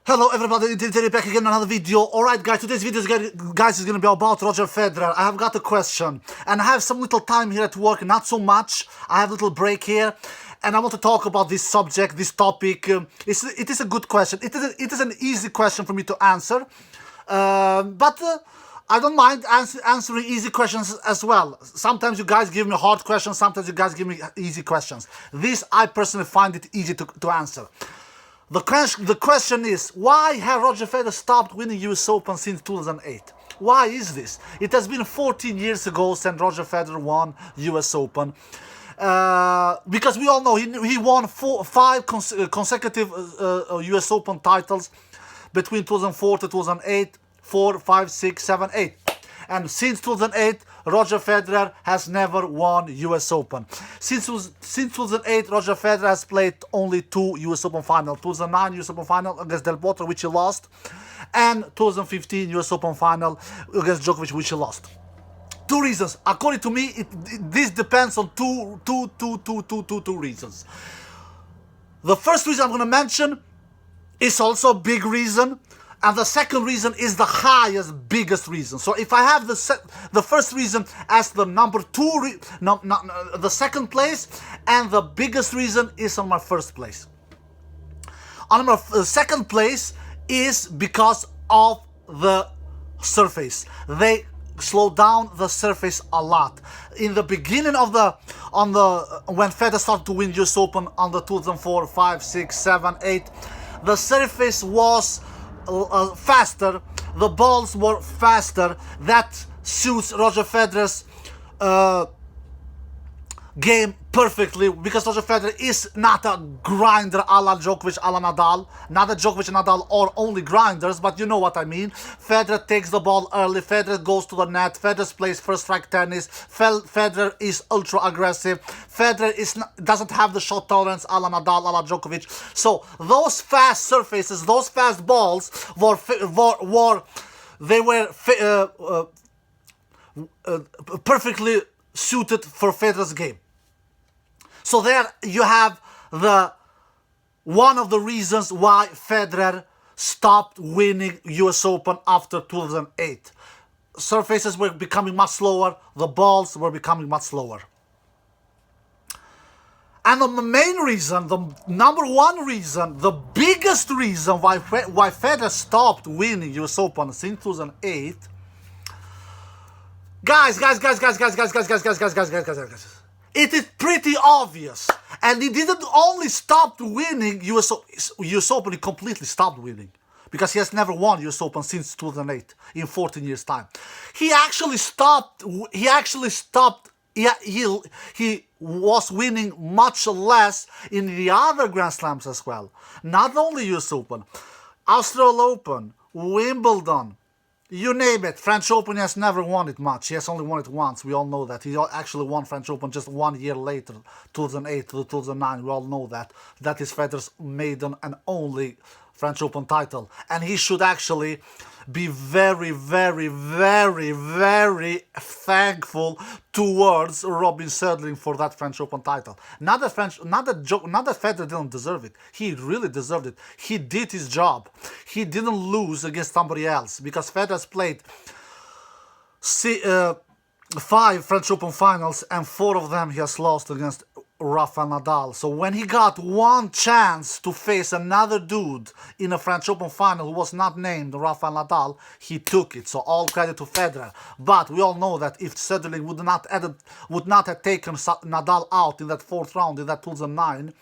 Hello everybody, today back again in another video. Alright guys, today's video is going to be about Roger Federer. I have got a question and I have some little time here at work, not so much. I have a little break here and I want to talk about this subject, this topic. It is a good question. It is an easy question for me to answer, but I don't mind answering easy questions as well. Sometimes you guys give me hard questions, sometimes you guys give me easy questions. This, I personally find it easy to answer. The question is, why has Roger Federer stopped winning US Open since 2008? Why is this? It has been 14 years ago since Roger Federer won US Open. Because we all know he won five consecutive US Open titles between 2004 to 2008, 4, 5, 6, 7, 8. And since 2008, Roger Federer has never won US Open. Since 2008, Roger Federer has played only two US Open finals. 2009 US Open final against Del Potro, which he lost, and 2015 US Open final against Djokovic, which he lost. Two reasons. According to me, this depends on two reasons. The first reason I'm going to mention is also a big reason. And the second reason is the biggest reason. So if I have the first reason as the number two, the second place, and the biggest reason is on my first place. On my second place is because of the surface. They slow down the surface a lot. In the beginning of when Federer started to win US Open on the 2004, 5, 6, 7, 8, the surface was faster, the balls were faster. That suits Roger Federer's game perfectly, because Roger Federer is not a grinder a la Djokovic, a la Nadal. Not that Djokovic and Nadal are only grinders, but you know what I mean. Federer takes the ball early, Federer goes to the net, Federer plays first strike tennis, Federer is ultra aggressive, Federer doesn't have the shot tolerance a la Nadal, a la Djokovic. So those fast surfaces, those fast balls were perfectly suited for Federer's game. So there you have one of the reasons why Federer stopped winning US Open after 2008. Surfaces were becoming much slower, the balls were becoming much slower. And the main reason, the number one reason, the biggest reason why Federer stopped winning US Open since 2008, guys, it is pretty obvious. And he didn't only stop winning US Open, he completely stopped winning. Because he has never won US Open since 2008, in 14 years' time. He was winning much less in the other Grand Slams as well. Not only US Open, Australian Open, Wimbledon, you name it. French Open, he has never won it much. He has only won it once. We all know that. He actually won French Open just 1 year later, 2008 to 2009. We all know that. That is Federer's maiden and only French Open title. And he should actually be very thankful towards Robin Söderling for that French Open title. Not that Federer didn't deserve it. He really deserved it. He did his job. He didn't lose against somebody else, because Federer's played 5 French Open finals and 4 of them he has lost against Rafael Nadal. So when he got one chance to face another dude in a French Open final who was not named Rafael Nadal, he took it. So all credit to Federer. But we all know that if Söderling would not have taken Nadal out in that 4th round in that 2009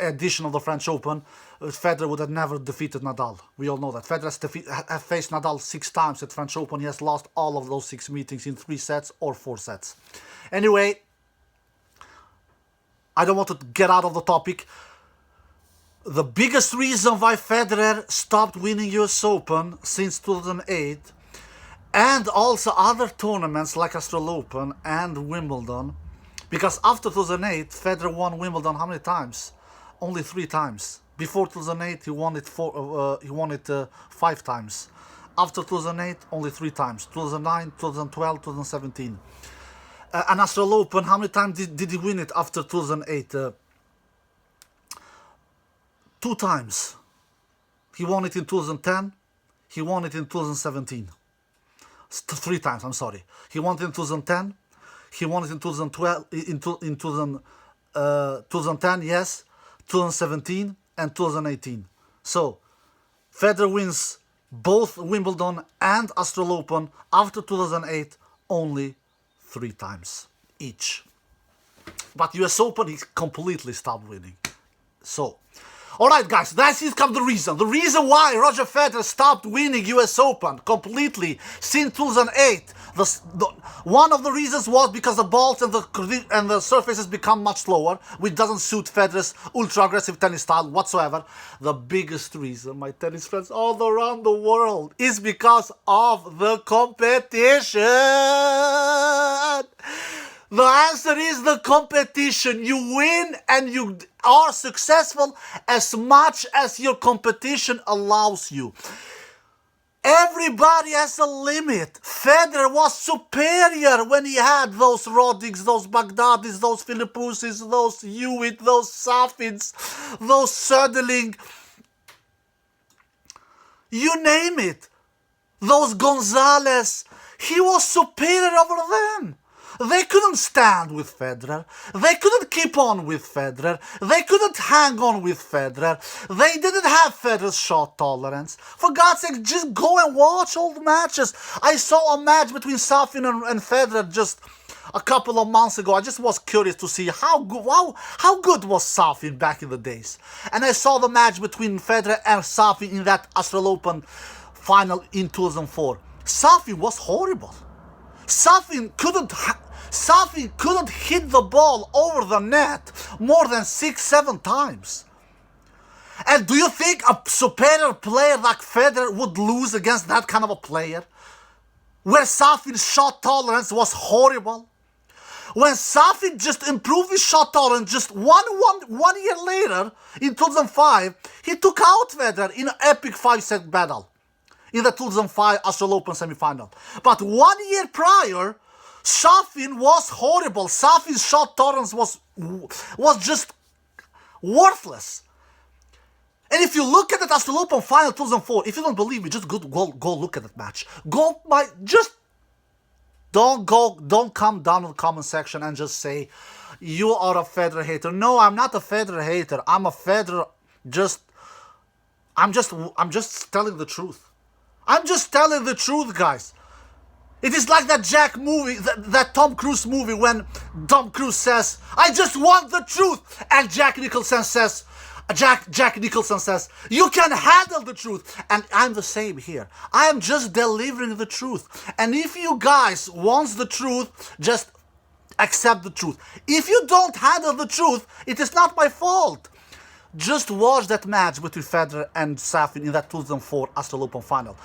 edition of the French Open, Federer would have never defeated Nadal. We all know that. Federer has faced Nadal 6 times at French Open. He has lost all of those 6 meetings in 3 sets or 4 sets. Anyway, I don't want to get out of the topic. The biggest reason why Federer stopped winning US Open since 2008, and also other tournaments like Australian Open and Wimbledon, because after 2008, Federer won Wimbledon how many times? Only 3 times. Before 2008, he won it 5 times. After 2008, only 3 times. 2009, 2012, 2017. An Australian Open, how many times did he win it after 2008? 2 times. He won it in 2010. He won it in 2017. 3 times, I'm sorry. He won it in 2010. He won it in 2012, in 2010, yes, 2017, and 2018. So, Federer wins both Wimbledon and Australian Open after 2008 only 3 times each. But US Open, he completely stopped winning. So, alright guys, that's it comes the reason. The reason why Roger Federer stopped winning US Open completely since 2008. One of the reasons was because the balls and the surfaces become much slower, which doesn't suit Federer's ultra-aggressive tennis style whatsoever. The biggest reason, my tennis friends all around the world, is because of the competition. The answer is the competition. You win and you are successful as much as your competition allows you. Everybody has a limit. Federer was superior when he had those Rodics, those Baghdadis, those Philippoussis, those Hewitt, those Safins, those Söderling. You name it. Those Gonzalez. He was superior over them. They couldn't stand with Federer. They couldn't keep on with Federer. They couldn't hang on with Federer. They didn't have Federer's shot tolerance. For God's sake, just go and watch all the matches. I saw a match between Safin and Federer just a couple of months ago. I just was curious to see how good was Safin back in the days. And I saw the match between Federer and Safin in that Australian Open final in 2004. Safin was horrible. Safin couldn't hit the ball over the net more than 6-7 times. And do you think a superior player like Federer would lose against that kind of a player? Where Safin's shot tolerance was horrible? When Safin just improved his shot tolerance just one year later, in 2005, he took out Federer in an epic 5-set battle in the 2005 Australian Open semi-final. But 1 year prior, Safin was horrible. Safin's shot tolerance was just worthless. And if you look at the Australian Open final 2004, if you don't believe me, just go look at that match. Don't come down in the comment section and just say you are a Federer hater. No, I'm not a Federer hater. I'm a Federer. I'm just telling the truth. I'm just telling the truth, guys. It is like that Jack movie, that Tom Cruise movie, when Tom Cruise says, "I just want the truth," and Jack Nicholson says, "You can handle the truth." And I'm the same here. I am just delivering the truth. And if you guys want the truth, just accept the truth. If you don't handle the truth, it is not my fault. Just watch that match between Federer and Safin in that 2004 Australian Open final.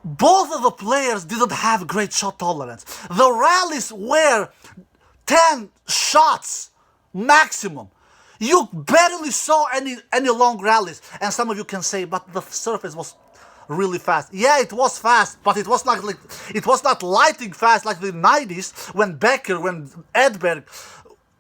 Both of the players didn't have great shot tolerance. The rallies were 10 shots maximum. You barely saw any long rallies. And some of you can say, but the surface was really fast. Yeah, it was fast, but it was not lighting fast like the 90s when Becker, when Edberg,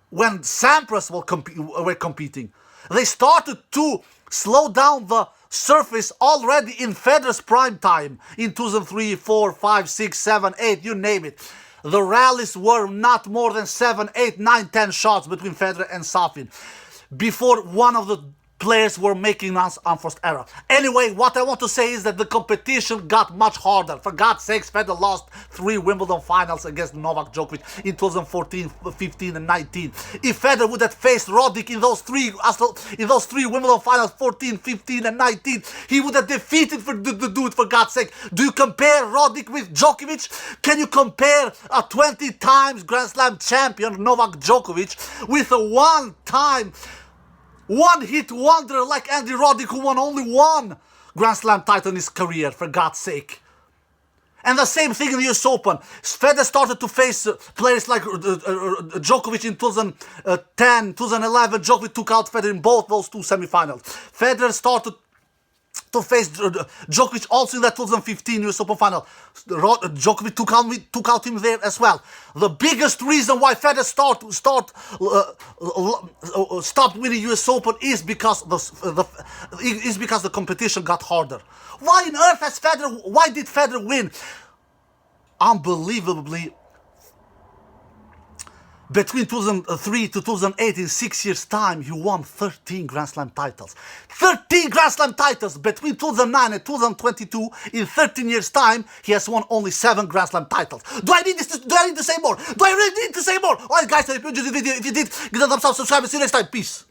when Sampras were competing. They started to slow down the surface already in Federer's prime time in 2003, 4, 5, 6, 7, 8, you name it. The rallies were not more than 7, 8, 9, 10 shots between Federer and Safin before one of the players were making unforced error. Anyway, what I want to say is that the competition got much harder. For God's sakes, Federer lost 3 Wimbledon finals against Novak Djokovic in 2014, 15 and 19. If Federer would have faced Roddick in those three Wimbledon finals, 14, 15 and 19, he would have defeated the dude, for God's sake. Do you compare Roddick with Djokovic? Can you compare a 20 times Grand Slam champion Novak Djokovic with a one-hit wonder like Andy Roddick, who won only 1 Grand Slam title in his career, for God's sake? And the same thing in the US Open. Federer started to face players like Djokovic in 2010, 2011. Djokovic took out Federer in both those 2 semifinals. Federer started to face Djokovic also in that 2015 US Open final. Djokovic took out him there as well. The biggest reason why Federer stopped winning US Open is because the competition got harder. Why on earth why did Federer win? Unbelievably, between 2003 to 2008, in 6 years' time, he won 13 Grand Slam titles. 13 Grand Slam titles! Between 2009 and 2022, in 13 years' time, he has won only 7 Grand Slam titles. Do I need to say more? Do I really need to say more? Alright guys, I hope you enjoyed the video. If you did, give it a thumbs up, subscribe, and see you next time. Peace.